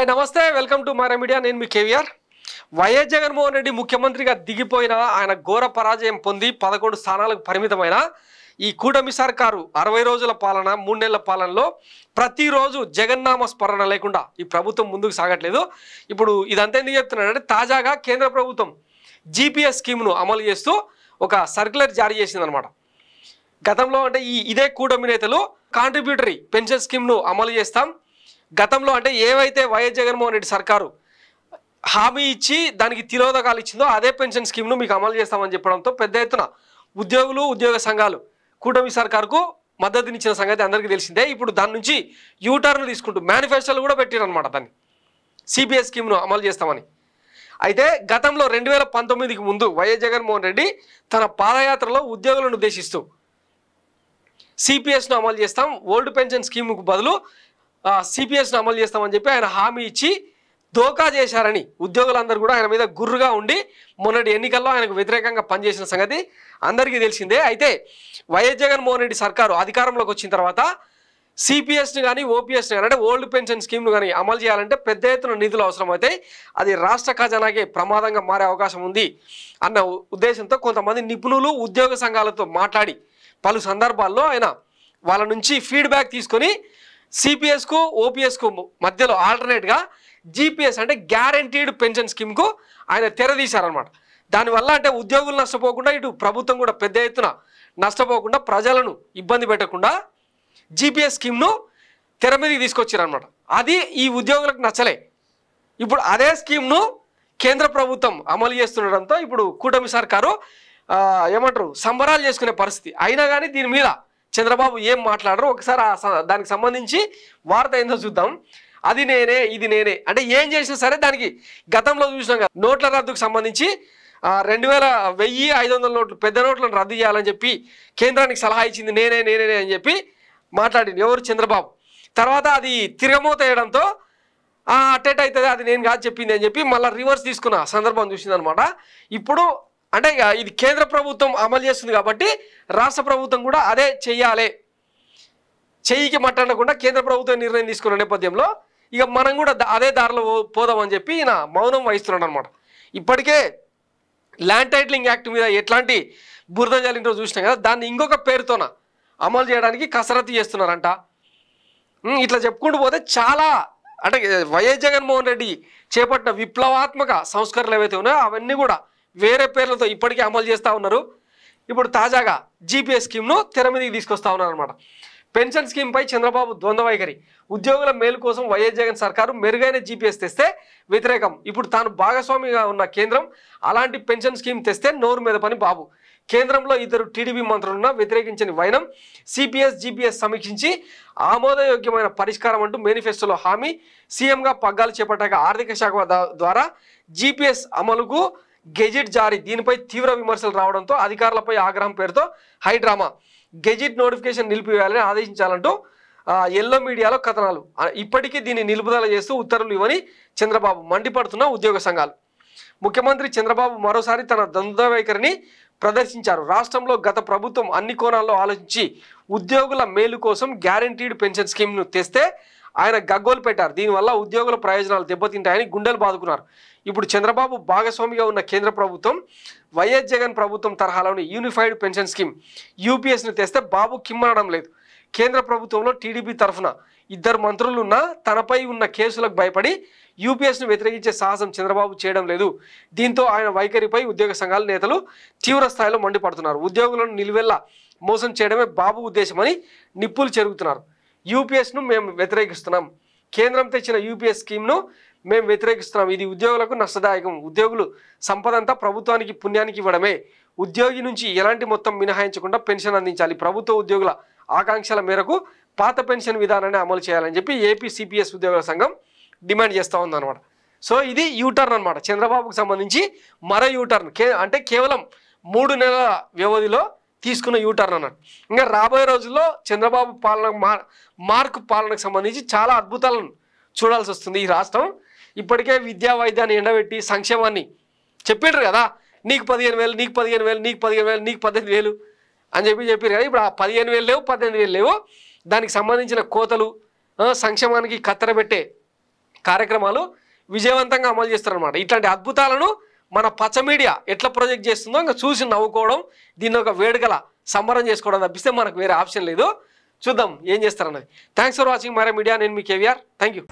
Hi నమస్తే welcome to Mara media నేను మీ KVR YS Jaganmohan Reddy ముఖ్యమంత్రిగా దిగిపోయిన ఆయన ఘోర పరాజయం పొంది 11 స్థానాలకు పరిమితమైన ఈ కూటమి సర్కారు 60 రోజుల పాలన 3 నెలల పాలనలో ప్రతిరోజు జగన్నామ స్మరణ లేకుండా ఈ ప్రభుత్వం ముందుకు సాగట్లేదు. ఇప్పుడు ఇదంతా ఎందుకు చెప్తున్నానంటే తాజాగా కేంద్ర ప్రభుత్వం జీపీఎస్ స్కీమ్ను అమలు చేస్తూ ఒక సర్క్యులర్ జారీ చేసిందనమాట. గతంలో అంటే ఇదే కూటమి నేతలు కాంట్రిబ్యూటరీ పెన్షన్ స్కీమ్ను అమలు చేస్తాం, గతంలో అంటే ఏవైతే వైఎస్ జగన్మోహన్ రెడ్డి సర్కారు హామీ ఇచ్చి దానికి తిరోధకాలు ఇచ్చిందో అదే పెన్షన్ స్కీమ్ను మీకు అమలు చేస్తామని చెప్పడంతో పెద్ద ఎత్తున ఉద్యోగులు ఉద్యోగ సంఘాలు కూటమి సర్కారుకు మద్దతునిచ్చిన సంగతి అందరికీ తెలిసిందే. ఇప్పుడు దాని నుంచి యూటర్న్ తీసుకుంటూ మేనిఫెస్టోలు కూడా పెట్టారనమాట దాన్ని సిపిఎస్ స్కీమ్ను అమలు చేస్తామని. అయితే గతంలో 2019కి ముందు వైఎస్ జగన్మోహన్ రెడ్డి తన పాదయాత్రలో ఉద్యోగులను ఉద్దేశిస్తూ సిపిఎస్ను అమలు చేస్తాం, ఓల్డ్ పెన్షన్ స్కీమ్కు బదులు సిపిఎస్ను అమలు చేస్తామని చెప్పి ఆయన హామీ ఇచ్చి దోకా చేశారని ఉద్యోగులందరూ కూడా ఆయన మీద గుర్రుగా ఉండి మొన్నటి ఎన్నికల్లో ఆయనకు వ్యతిరేకంగా పనిచేసిన సంగతి అందరికీ తెలిసిందే. అయితే వైఎస్ జగన్మోహన్ రెడ్డి సర్కారు అధికారంలోకి వచ్చిన తర్వాత సిపిఎస్ని కానీ ఓపీఎస్ని కానీ అంటే ఓల్డ్ పెన్షన్ స్కీమ్ను కానీ అమలు చేయాలంటే పెద్ద ఎత్తున నిధులు అవసరమవుతాయి, అది రాష్ట్ర ఖజానాకే ప్రమాదంగా మారే అవకాశం ఉంది అన్న ఉద్దేశంతో కొంతమంది నిపుణులు ఉద్యోగ సంఘాలతో మాట్లాడి పలు సందర్భాల్లో ఆయన వాళ్ళ నుంచి ఫీడ్బ్యాక్ తీసుకొని సిపిఎస్కు ఓపీఎస్కు మధ్యలో ఆల్టర్నేట్గా జీపీఎస్ అంటే గ్యారంటీడ్ పెన్షన్ స్కీమ్కు ఆయన తెరదీశారనమాట. దానివల్ల అంటే ఉద్యోగులు నష్టపోకుండా ఇటు ప్రభుత్వం కూడా పెద్ద ఎత్తున నష్టపోకుండా ప్రజలను ఇబ్బంది పెట్టకుండా జీపీఎస్ స్కీమ్ను తెర మీదకి తీసుకొచ్చారనమాట. అది ఈ ఉద్యోగులకు నచ్చలే. ఇప్పుడు అదే స్కీమ్ను కేంద్ర ప్రభుత్వం అమలు చేస్తుండడంతో ఇప్పుడు కూటమి సర్కారు ఏమంటారు సంబరాలు చేసుకునే పరిస్థితి. అయినా కానీ దీని మీద చంద్రబాబు ఏం మాట్లాడరు, ఒకసారి దానికి సంబంధించి వార్త ఏందో చూద్దాం. అది నేనే ఇది నేనే అంటే ఏం చేసినా సరే దానికి గతంలో చూసినాం కదా నోట్ల రద్దుకు సంబంధించి 1500 నోట్లు పెద్ద నోట్లను రద్దు చేయాలని చెప్పి కేంద్రానికి సలహా ఇచ్చింది నేనే నేనే అని చెప్పి మాట్లాడింది ఎవరు చంద్రబాబు. తర్వాత అది తిరగమోత వేయడంతో అటెట్ అవుతుంది అది నేను కాదు చెప్పింది అని చెప్పి మళ్ళీ రివర్స్ తీసుకున్న సందర్భం చూసిందనమాట. ఇప్పుడు అంటే ఇది కేంద్ర ప్రభుత్వం అమలు చేస్తుంది కాబట్టి రాష్ట్ర ప్రభుత్వం కూడా అదే చెయ్యాలి, చెయ్యికి మట్టనకుండా కేంద్ర ప్రభుత్వం నిర్ణయం తీసుకున్న నేపథ్యంలో ఇక మనం కూడా అదే దారిలో పోదామని చెప్పి ఈయన మౌనం వహిస్తున్నాడు అనమాట. ఇప్పటికే ల్యాండ్ టైటిలింగ్ యాక్ట్ మీద ఎట్లాంటి బురద జల్లింటో చూసినాం కదా, దాన్ని ఇంకొక పేరుతోన అమలు చేయడానికి కసరత్తు చేస్తున్నారంట. ఇట్లా చెప్పుకుంటూ పోతే చాలా అంటే వైఎస్ జగన్మోహన్ రెడ్డి చేపట్టిన విప్లవాత్మక సంస్కరణలు ఏవైతే ఉన్నాయో అవన్నీ కూడా వేరే పేర్లతో ఇప్పటికే అమలు చేస్తూ ఉన్నారు. ఇప్పుడు తాజాగా జీపీఎస్ స్కీమ్ను తెర మీదకి తీసుకొస్తా ఉన్నారు అనమాట. పెన్షన్ స్కీమ్పై చంద్రబాబు ద్వంద్వ వైఖరి, ఉద్యోగుల మేలు కోసం వైఎస్ జగన్ సర్కారు మెరుగైన జీపీఎస్ తెస్తే వ్యతిరేకం. ఇప్పుడు తాను భాగస్వామిగా ఉన్న కేంద్రం అలాంటి పెన్షన్ స్కీమ్ తెస్తే నోరు మీద పని బాబు. కేంద్రంలో ఇద్దరు టీడీపీ మంత్రులున్నా వ్యతిరేకించని వైనం, సిపిఎస్ జీపీఎస్ సమీక్షించి ఆమోదయోగ్యమైన పరిష్కారం అంటూ మేనిఫెస్టోలో హామీ. సీఎంగా పగ్గాలు చేపట్టాక ఆర్థిక శాఖ ద్వారా జీపీఎస్ అమలుకు గెజిట్ జారీ, దీనిపై తీవ్ర విమర్శలు రావడంతో అధికారులపై ఆగ్రహం పేరుతో హైడ్రామా. గెజిట్ నోటిఫికేషన్ నిలిపివేయాలని ఆదేశించాలంటూ ఎల్లో మీడియాలో కథనాలు. ఇప్పటికీ దీన్ని నిలుపుదల చేస్తూ ఉత్తర్వులు ఇవ్వని చంద్రబాబు మండిపడుతున్న ఉద్యోగ సంఘాలు. ముఖ్యమంత్రి చంద్రబాబు మరోసారి తన ద్వంద్వ వైఖరిని ప్రదర్శించారు. రాష్ట్రంలో గత ప్రభుత్వం అన్ని కోణాల్లో ఆలోచించి ఉద్యోగుల మేలు కోసం గ్యారంటీడ్ పెన్షన్ స్కీమ్ను తెస్తే ఆయన గగ్గోలు పెట్టారు. దీనివల్ల ఉద్యోగుల ప్రయోజనాలు దెబ్బతింటాయని గుండెలు బాదుకున్నారు. ఇప్పుడు చంద్రబాబు భాగస్వామిగా ఉన్న కేంద్ర ప్రభుత్వం వైఎస్ జగన్ ప్రభుత్వం తరహాలోని యూనిఫైడ్ పెన్షన్ స్కీమ్ యూపీఎస్ను తెస్తే బాబు కిమ్మనడం లేదు. కేంద్ర ప్రభుత్వంలో టీడీపీ తరఫున 2 మంత్రులున్నా తనపై ఉన్న కేసులకు భయపడి యూపీఎస్ను వ్యతిరేకించే సాహసం చంద్రబాబు చేయడం లేదు. దీంతో ఆయన వైఖరిపై ఉద్యోగ సంఘాల నేతలు తీవ్ర స్థాయిలో మండిపడుతున్నారు. ఉద్యోగులను నిలువెల్లా మోసం చేయడమే బాబు ఉద్దేశమని నిప్పులు చెరుగుతున్నారు. యూపీఎస్ను మేము వ్యతిరేకిస్తున్నాం, కేంద్రం తెచ్చిన యూపీఎస్ స్కీమ్ను మేము వ్యతిరేకిస్తున్నాం, ఇది ఉద్యోగులకు నష్టదాయకం, ఉద్యోగులు సంపదంతా ప్రభుత్వానికి పుణ్యానికి ఇవ్వడమే, ఉద్యోగి నుంచి ఎలాంటి మొత్తం మినహాయించకుండా పెన్షన్ అందించాలి, ప్రభుత్వ ఉద్యోగుల ఆకాంక్షల మేరకు పాత పెన్షన్ విధానాన్ని అమలు చేయాలని చెప్పి ఏపీ సిపిఎస్ ఉద్యోగుల సంఘం డిమాండ్ చేస్తూ ఉందన్నమాట. సో ఇది యూటర్న్ అనమాట, చంద్రబాబుకు సంబంధించి మరో యూటర్న్. అంటే కేవలం 3 నెలల వ్యవధిలో తీసుకున్న యూటర్న్ అన్నాడు. ఇంకా రాబోయే రోజుల్లో చంద్రబాబు పాలన మార్కు పాలనకు సంబంధించి చాలా అద్భుతాలను చూడాల్సి వస్తుంది ఈ రాష్ట్రం. ఇప్పటికే విద్యా వైద్యాన్ని ఎండబెట్టి సంక్షేమాన్ని చెప్పిండ్రు కదా, నీకు 15,000 నీకు 15,000 నీకు 15,000 నీకు 18,000 అని చెప్పారు కదా. ఇప్పుడు ఆ 15,000 లేవు 18,000 లేవు. దానికి సంబంధించిన కోతలు, సంక్షేమానికి కత్తెర పెట్టే కార్యక్రమాలు విజయవంతంగా అమలు చేస్తారనమాట. ఇట్లాంటి అద్భుతాలను మన పచ్చ మీడియా ఎట్లా ప్రొజెక్ట్ చేస్తుందో ఇంకా చూసి నవ్వుకోవడం, దీన్ని ఒక వేడుకల సంబరం చేసుకోవడం తప్పిస్తే మనకు వేరే ఆప్షన్ లేదు. చూద్దాం ఏం చేస్తారన్నది. థ్యాంక్స్ ఫర్ వాచింగ్ మరే మీడియా. నేను మీ కేవీఆర్. Thank you.